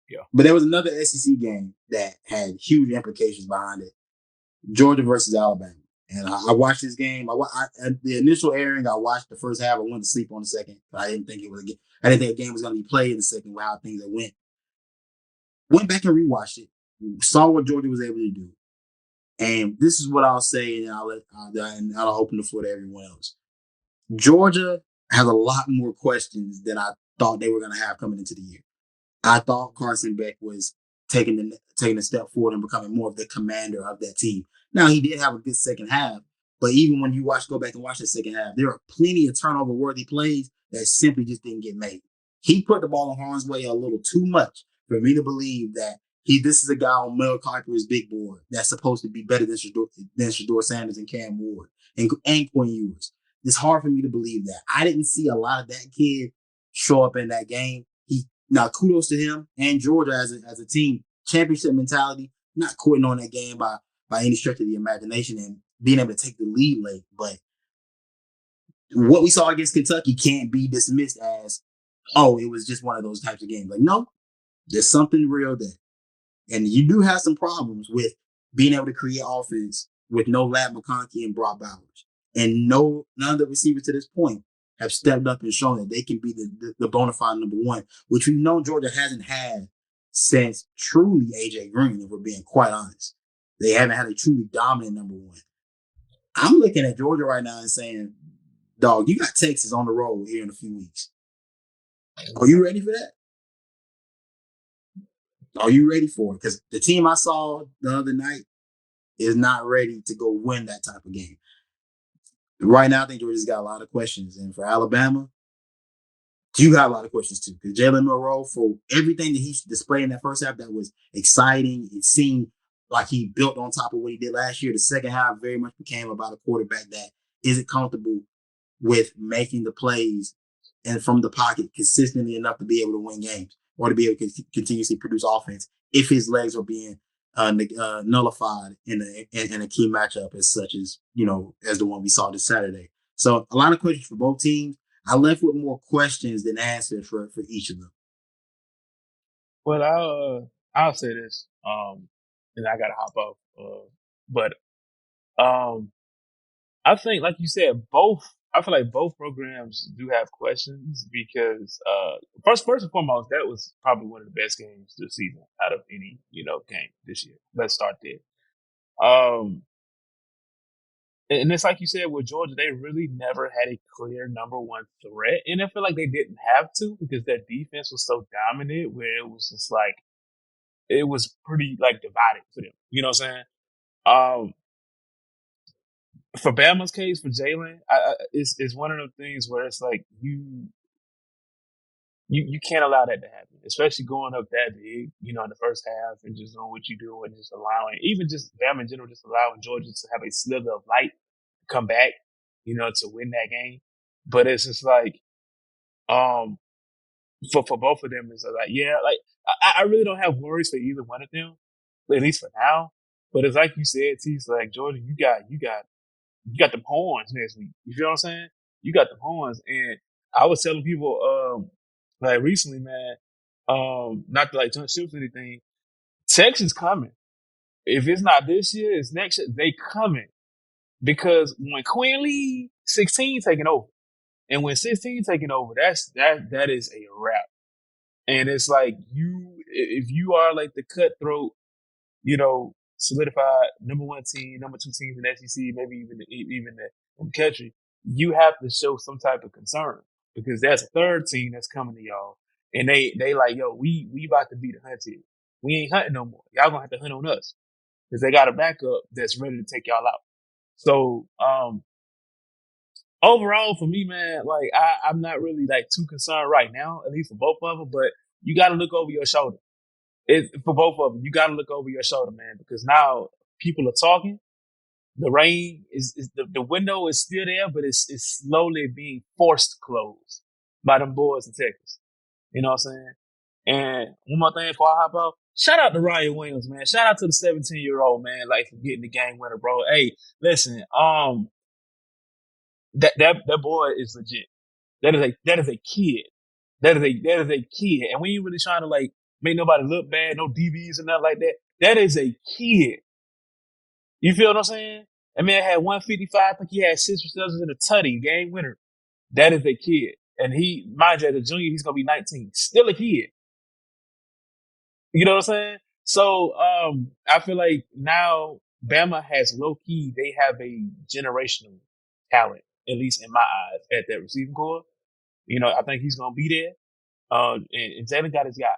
Yeah. But there was another SEC game that had huge implications behind it. Georgia versus Alabama. And I watched this game. At the initial airing, I watched the first half. I went to sleep on the second. I didn't think it was. I didn't think a game was going to be played in the second with how things that went. Went back and rewatched it. Saw what Georgia was able to do. And this is what I'll say, and I'll open the floor to everyone else. Georgia has a lot more questions than I thought they were going to have coming into the year. I thought Carson Beck was taking a step forward and becoming more of the commander of that team. Now he did have a good second half, but even when you go back and watch the second half, there are plenty of turnover worthy plays that simply just didn't get made. He put the ball in harm's way a little too much for me to believe that this is a guy on Mel Kiper's big board that's supposed to be better than Shedeur Sanders and Cam Ward and Quinn Ewers. It's hard for me to believe that. I didn't see a lot of that kid show up in that game. Now, kudos to him and Georgia as a team. Championship mentality, not quitting on that game by any stretch of the imagination and being able to take the lead late. But what we saw against Kentucky can't be dismissed as, oh, it was just one of those types of games. Like, no, there's something real there. And you do have some problems with being able to create offense with no Ladd McConkey and Brock Bowers. And none of the receivers to this point have stepped up and shown that they can be the bona fide number one, which we've known Georgia hasn't had since truly AJ Green, if we're being quite honest. They haven't had a truly dominant number one. I'm looking at Georgia right now and saying, dog, you got Texas on the road here in a few weeks. Are you ready for that? Are you ready for it? Because the team I saw the other night is not ready to go win that type of game. Right now, I think Georgia's got a lot of questions. And for Alabama, you got a lot of questions too. Because Jalen Milroe, for everything that he displayed in that first half that was exciting, it seemed like he built on top of what he did last year. The second half very much became about a quarterback that isn't comfortable with making the plays and from the pocket consistently enough to be able to win games or to be able to continuously produce offense if his legs are being nullified in a key matchup as such as, as the one we saw this Saturday. So a lot of questions for both teams. I left with more questions than answers for each of them. Well, I'll say this, and I gotta hop off. But I think, like you said, I feel like both programs do have questions because first and foremost, that was probably one of the best games this season out of any game this year. Let's start there. And it's like you said with Georgia, they really never had a clear number one threat, and I feel like they didn't have to because their defense was so dominant, where it was just like it was pretty like divided for them. You know what I'm saying? Um, for Bama's case, for Jalen, it's one of those things where it's like you can't allow that to happen, especially going up that big, in the first half and just doing what you do and just allowing, even just Bama in general, just allowing Georgia to have a slither of light come back, to win that game. But it's just like, for both of them, it's like, yeah, like I really don't have worries for either one of them, at least for now. But it's like you said, T, it's like Georgia, you got the horns next week. You feel what I'm saying? You got the horns. And I was telling people, like recently, man, not to like touch ships or anything, Texas coming. If it's not this year, it's next year. They coming. Because when Quinn Lee 16 taking over, and when 16 taking over, that is a wrap. And it's like if you are like the cutthroat, solidified number one team, number two teams in the SEC, maybe even the country, you have to show some type of concern because there's a third team that's coming to y'all, and they like, yo, we about to be the hunted. We ain't hunting no more. Y'all gonna have to hunt on us because they got a backup that's ready to take y'all out. So overall, for me, man, like I'm not really like too concerned right now, at least for both of them. But you got to look over your shoulder. For both of them, you got to look over your shoulder, man, because now people are talking. The rain is the window is still there, but it's slowly being forced closed by them boys in Texas. You know what I'm saying? And one more thing before I hop off, shout out to Ryan Williams, man. Shout out to the 17-year-old man, like for getting the game winner, bro. Hey, listen, that boy is legit. That is a kid. That is a kid, and we ain't really trying to like make nobody look bad, no DBs and nothing like that. That is a kid. You feel what I'm saying? That man had 155. I think he had 6 receptions in a tutty, game winner. That is a kid. And he, mind you, as a junior, he's going to be 19. Still a kid. You know what I'm saying? So I feel like now Bama has low key, they have a generational talent, at least in my eyes, at that receiving core. You know, I think he's going to be there. And Jalen got his guy.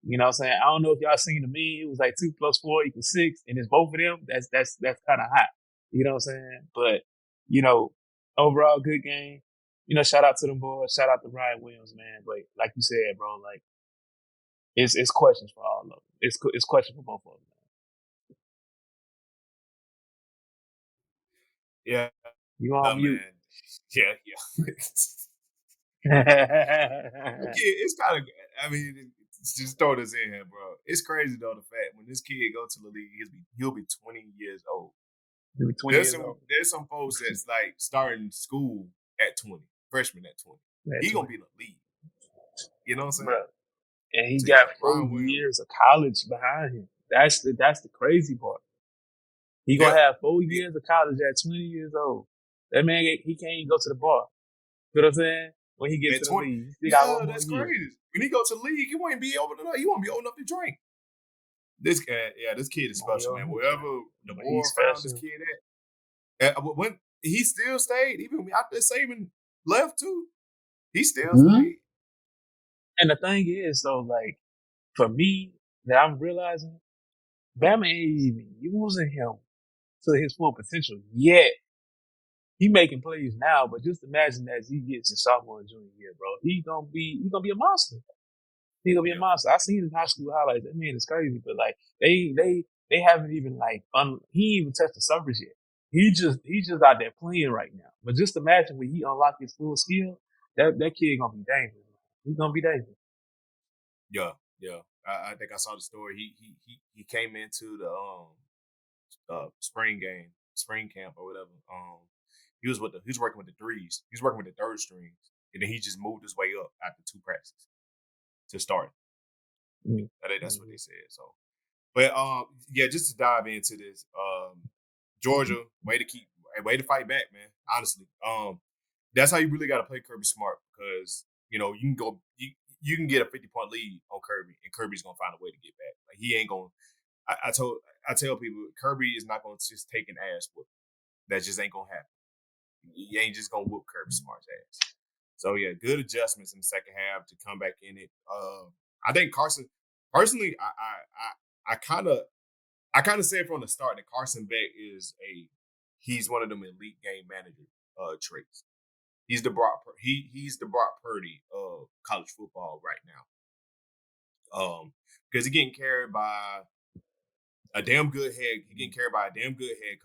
You know what I'm saying? I don't know if y'all seen the meme. It was like 2 + 4 = 6, and it's both of them. That's kind of hot. You know what I'm saying? But you know, overall good game. You know, shout out to them boys. Shout out to Ryan Williams, man. But like you said, bro, like it's questions for all of them. It's questions for both of them. Yeah, You on mute? man. Yeah. It's kind of. I mean, just throw this in here, bro. It's crazy though, the fact when this kid go to the league, he'll be 20 years old. He'll be 20 years old. There's some folks that's like starting school at 20, freshman at 20. He gonna be in the league. You know what I'm saying? Bro. And he got 4 years of college behind him. That's the crazy part. He gonna have 4 years of college at 20 years old. That man, he can't even go to the bar. You know what I'm saying? When he gets to the league, that's crazy. When he go to the league, he won't be old enough. He won't be old enough to drink. This kid is special, man. Wherever the board found this kid at, when he still stayed, even after Saban left too, he still stayed. And the thing is, though, like for me, that I'm realizing, Bama ain't even using him to his full potential yet. He making plays now, but just imagine as he gets in sophomore and junior year, bro, he gonna be a monster. He gonna be a monster. I seen his high school highlights. That man is crazy, but like they haven't even like he ain't even touched the surface yet. He just out there playing right now. But just imagine when he unlock his full skill, that kid gonna be dangerous. He's gonna be dangerous. Yeah. I think I saw the story. He came into the spring camp or whatever. He was working with the threes. He was working with the third strings, and then he just moved his way up after 2 practices to start. I think that's what they said. So, but just to dive into this, Georgia, way to fight back, man. Honestly, that's how you really got to play Kirby Smart, because you know you can get a 50-point lead on Kirby, and Kirby's gonna find a way to get back. Like he ain't gonna. I tell people Kirby is not gonna just take an ass whoop. That just ain't gonna happen. He ain't just gonna whoop Kirby Smart's ass. So yeah, good adjustments in the second half to come back in it. I think Carson. Personally, I kind of said from the start that Carson Beck he's one of them elite game manager traits. He's the Brock Purdy of college football right now. Because he's getting carried by a damn good head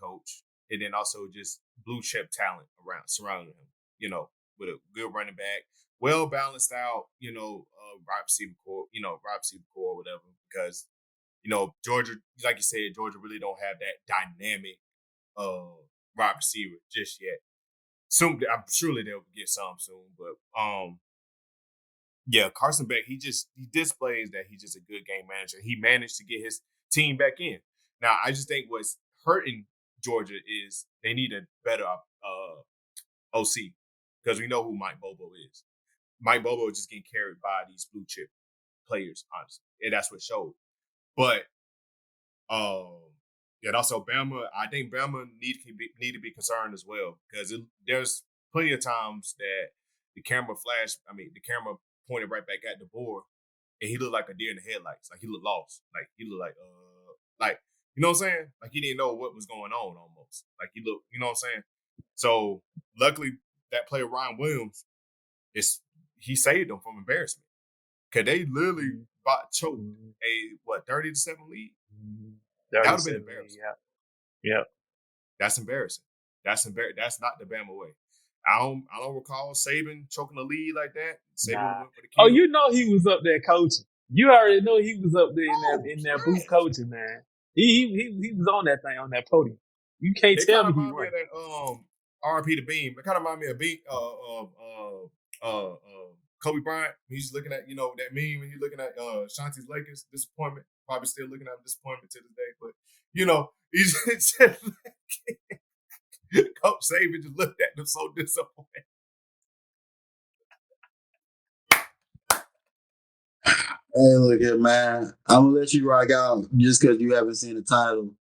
coach, and then also just blue chip talent surrounding him. You know, with a good running back, well balanced out. You know, wide receiver core, whatever. Because you know Georgia, like you said, Georgia really don't have that dynamic wide receiver just yet. Soon, I'm surely they'll get some soon, but Carson Beck, he displays that he's just a good game manager. He managed to get his team back in. Now, I just think what's hurting Georgia is they need a better OC, because we know who Mike Bobo is. Mike Bobo is just getting carried by these blue chip players, honestly, and that's what showed. But and also Bama, I think Bama need to be concerned as well, because there's plenty of times that the camera pointed right back at the board, and he looked like a deer in the headlights. Like he looked lost. Like he looked like you know what I'm saying? Like he didn't know what was going on almost. Like he looked, you know what I'm saying? So luckily that player Ryan Williams, he saved them from embarrassment. Cause they literally choked a 30-7 lead. That would have been embarrassing. Yeah. That's embarrassing. That's not the Bama way. I don't recall Saban choking a lead like that. Saban went for the kill. Oh, you know he was up there coaching. You already know he was up there in that booth coaching, man. He was on that thing, on that podium. You can't tell me he wasn't. RP the Beam. It kind of remind me of Kobe Bryant, he's looking at, that meme, and he's looking at Shanti's Lakers, disappointment, probably still looking at disappointment to this day. But, he's just Coach Saban just looked at them so disappointed. Hey, look here, man. I'm gonna let you rock out just because you haven't seen the title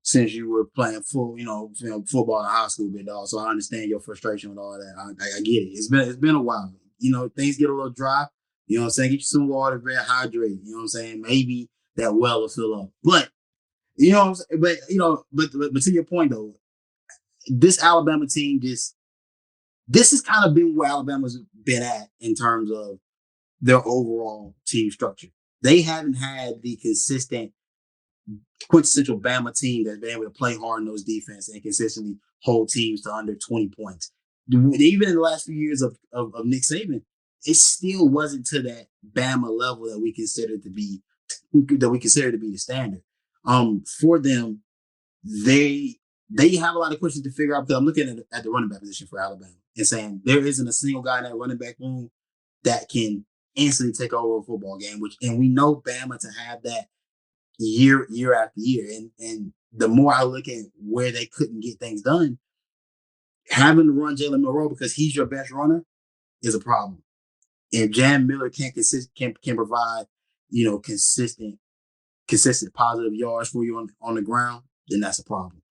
since you were playing football in high school, big dog. So I understand your frustration with all that. I get it. It's been a while. Things get a little dry. You know what I'm saying? Get you some water, very hydrated. You know what I'm saying? Maybe that well will fill up. But but to your point though, this Alabama team this has kind of been where Alabama's been at in terms of their overall team structure. They haven't had the consistent quintessential Bama team that's been able to play hard in those defense and consistently hold teams to under 20 points. Even in the last few years of Nick Saban, it still wasn't to that Bama level that we consider to be the standard. For them, they have a lot of questions to figure out. Because I'm looking at the running back position for Alabama and saying there isn't a single guy in that running back room that can instantly take over a football game. And we know Bama to have that year after year. And the more I look at where they couldn't get things done, having to run Jalen Monroe because he's your best runner is a problem. If Jam Miller can provide, consistent positive yards for you on the ground, then that's a problem.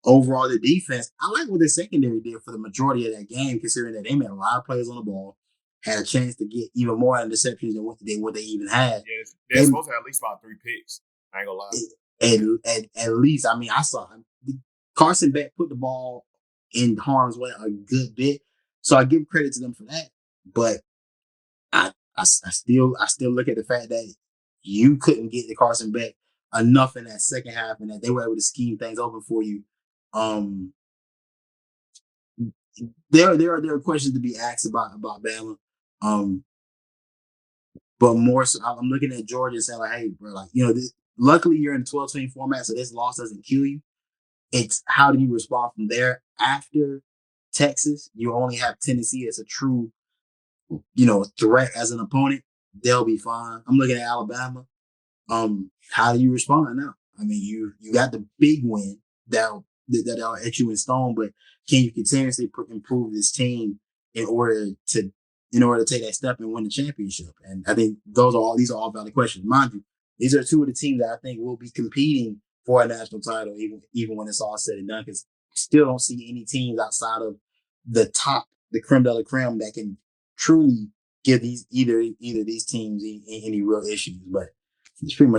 Overall, the defense, I like what the secondary did for the majority of that game, considering that they made a lot of plays on the ball, had a chance to get even more interceptions than what they even had. Yeah, they're supposed to have at least about 3 picks. I ain't gonna lie. At least, I mean, I saw Carson Beck put the ball in harm's way a good bit, so I give credit to them for that. But I still look at the fact that you couldn't get to Carson Beck enough in that second half, and that they were able to scheme things open for you. There are questions to be asked about Bama. But more so, I'm looking at Georgia and saying like, hey, bro, like, luckily you're in the 12-team format, so this loss doesn't kill you. It's how do you respond from there? After Texas, you only have Tennessee as a true, threat as an opponent. They'll be fine. I'm looking at Alabama. How do you respond now? I mean, you got the big win that'll etch you in stone, but can you continuously improve this team in order to take that step and win the championship? And I think these are all valid questions. Mind you, these are two of the teams that I think will be competing for a national title, even when it's all said and done, because I still don't see any teams outside of the top, the creme de la creme, that can truly give either these teams any real issues. But it's pretty much